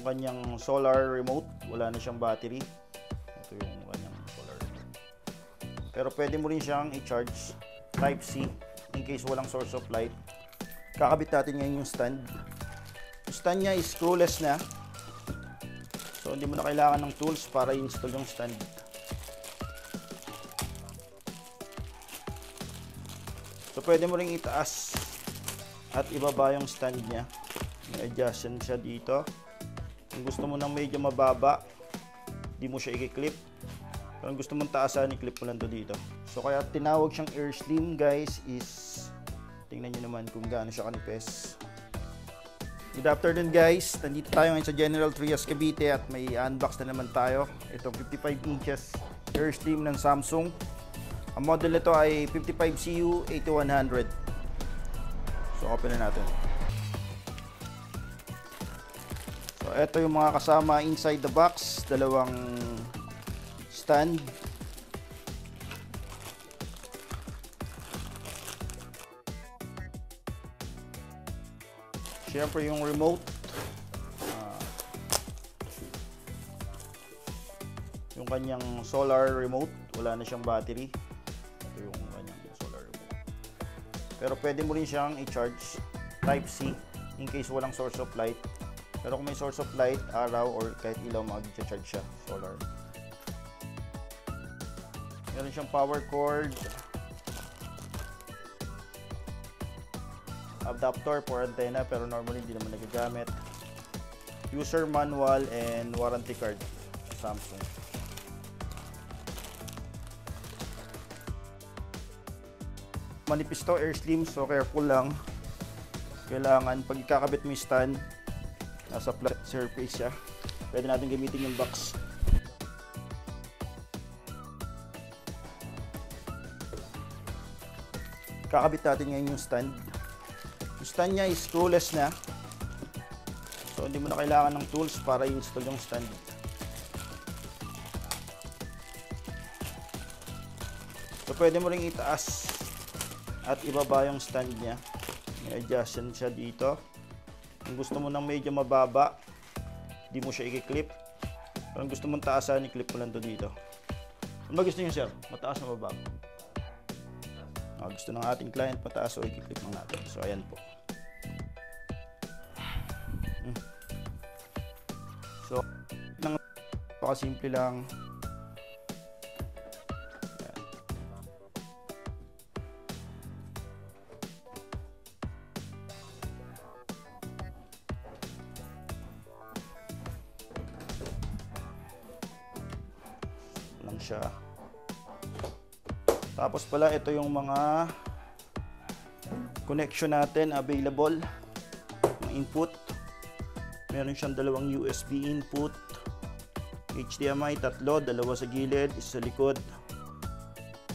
yung kanyang solar remote, wala na siyang battery. Ito yung kanyang solar remote. Pero pwede mo rin siyang i-charge type C in case walang source of light. Kakabit natin ngayon yung stand. Yung stand niya is screwless na. So hindi mo na kailangan ng tools para i-install yung stand. So pwede mo ring itaas at ibaba yung stand niya. May adjustment siya dito. Kung gusto mo nang medyo mababa, di mo siya i-clip. Kung gusto mong taasan, i-clip mo lang to dito. So kaya tinawag siyang Air-Slim guys is, tingnan nyo naman kung gaano siya kanipes. Good afternoon guys, nandito tayo ngayon sa General Trias Cavite at may unbox na naman tayo. Itong 55 inches Air-Slim ng Samsung. Ang model nito ay 55CU8100. So open na natin. So ito yung mga kasama inside the box, dalawang stand. Siyempre yung remote, yung kanyang solar remote, wala na siyang battery. Ito yung kanyang solar remote. Pero pwede mo rin siyang i-charge type C in case walang source of light. Pero kung may source of light, araw or kahit ilaw, mag-charge siya, solar. Meron siyang power cord, adapter for antenna pero normally hindi naman nagagamit, user manual and warranty card sa Samsung. Manipis to, Air-Slim, so careful lang. Kailangan pag ikakabit mo yung stand, nasa flat surface siya. Pwede natin gamitin yung box. Kakabit natin ngayon yung stand. Yung stand niya is screwless na. So hindi mo na kailangan ng tools para i-install yung stand. So pwede mo ring itaas at ibaba yung stand niya. May adjustment siya dito. Kung gusto mo nang medyo mababa, di mo siya i-clip. Kung gusto mong taasan, i-clip mo lang to dito. Ano ba gusto niyo sir? Mataas o mababa? Gusto ng ating client mataas, so i-clip lang natin. So ayan po. So napakasimple lang. Ayan. Lang siya. Tapos pala ito yung mga connection natin available ng input. Meron siyang dalawang USB input, HDMI tatlo, dalawa sa gilid, isa sa likod,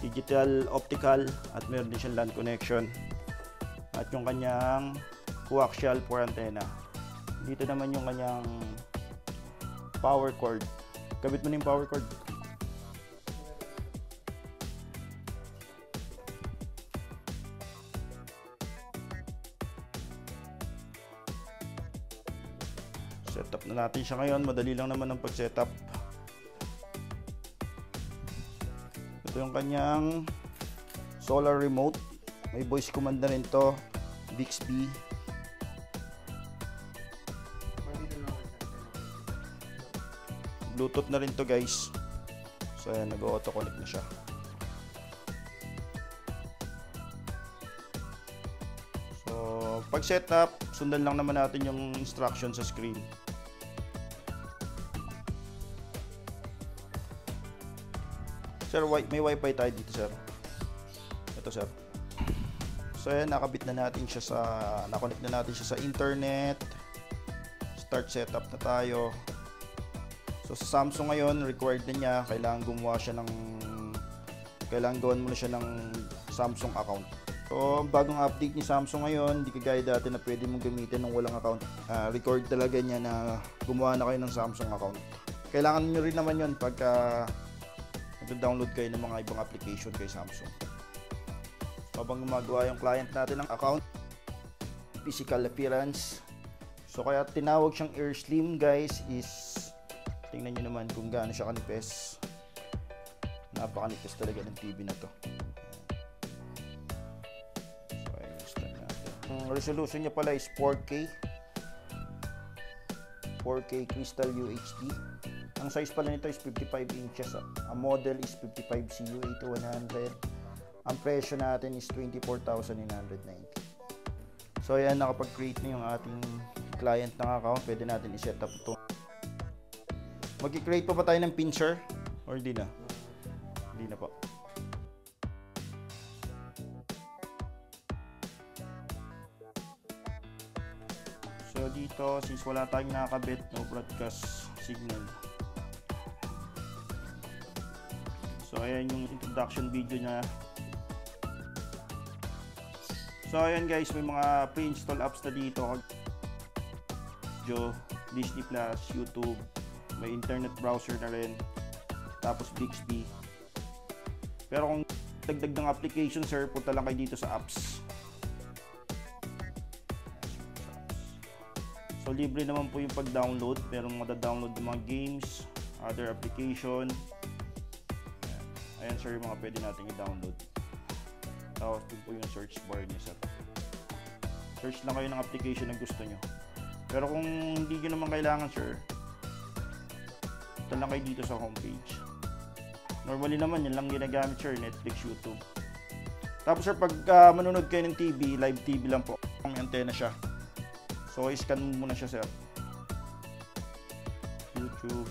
digital optical, at meron din siyang LAN connection. At yung kanyang coaxial for antenna. Dito naman yung kanyang power cord. Kabit mo na yung power cord. Setup na natin siya ngayon. Madali lang naman ang pag-setup. Ito yung kanyang solar remote. May voice command na rin to. Bixby. Bluetooth na rin to guys. So ayan, nag-auto connect na siya. So pag setup, sundan lang naman natin yung instruction sa screen. Sir, may wifi tayo dito sir. Ito sir. So ayan, nakabit na natin siya sa, na-connect na natin siya sa internet. Start setup na tayo. So sa Samsung ngayon, required na niya, kailangan gumawa siya ng, kailangan gawan mo na siya ng Samsung account. So bagong update ni Samsung ngayon, hindi kagaya dati na pwede mong gamitin ng walang account. Record talaga niya na gumawa na kayo ng Samsung account. Kailangan nyo rin naman yun pagka nag-download kayo ng mga ibang application kay Samsung. Habang gumagawa yung client natin ng account, physical appearance. So kaya tinawag siyang Air-Slim guys is tingnan nyo naman kung gaano siya kanipis. Napakanipis talaga ng TV na to. So ayan yung stand natin. Ang resolution niya pala is 4K. 4K Crystal UHD. Ang size pala nito is 55 inches. Ang model is 55CU8100. Ang presyo natin is 24,990. So ayan, nakapag-create na yung ating client ng account. Pwede natin i-set up ito. Mag-create pa ba tayo ng pincher? Or hindi na? Hindi na po. So dito, since wala tayong nakakabit, no broadcast signal. So ayan yung introduction video niya. So ayan guys, may mga pre-install apps na dito. Disney Plus, YouTube, may internet browser na rin, tapos Bixby. Pero kung dagdag ng application sir, punta lang kayo dito sa apps. So libre naman po yung pag-download, pero mada-download yung mga games, other application. Ayan sir, yung mga pwede natin i-download. Tapos dun po yung search bar niya sir. Search lang kayo ng application na gusto nyo. Pero kung hindi nyo naman kailangan sir, punta lang kayo dito sa homepage. Normally naman, yan lang ginagamit sir, Netflix, YouTube. Tapos sir, pag manonood kayo ng TV, live TV lang po, may antena siya. So, i-scan muna siya sir. YouTube.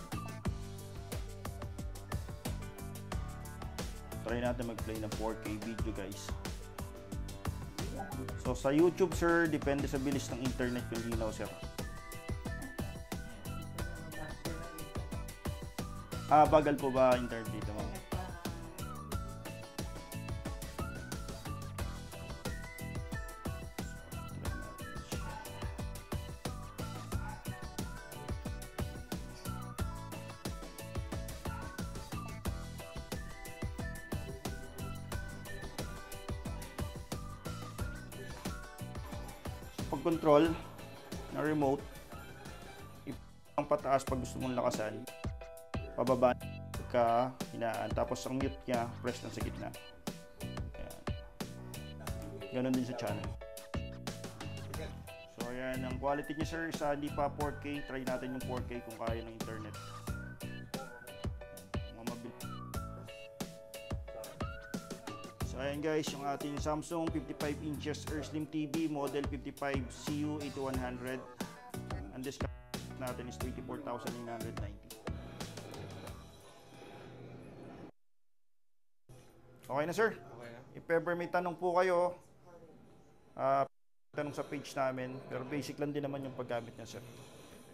Try natin mag-play ng 4K video guys. So sa YouTube sir, depende sa bilis ng internet yung linaw sir. Bagal po ba internet dito ma'am? Pag-control na remote, ang pataas pag gusto mong lakasan, pababa ka, hinaan, tapos ang mute niya, press lang sa gitna. Ayan. Ganon din sa channel. So ayan, ang quality niya sir, sa hindi pa 4K, try natin yung 4K kung kaya ng internet. So ayan guys, yung ating Samsung 55 inches Air-Slim TV model 55CU8100. Ang discount natin is 24,990. Okay na sir? Okay na. If ever may tanong po kayo, tanong sa page namin. Pero basic lang din naman yung paggamit niya sir.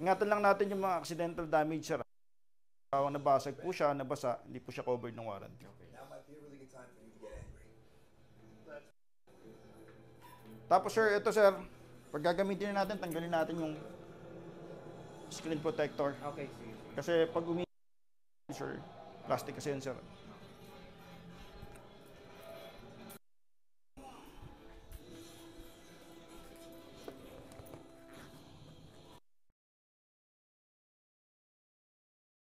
Ingatan lang natin yung mga accidental damage sir. Nabasag po siya, nabasa, hindi po siya covered ng warranty. Tapos sir, ito sir, pag gagamitin natin, tanggalin natin yung screen protector. Okay, sige. Kasi pag sir, plastic kasi yun sir.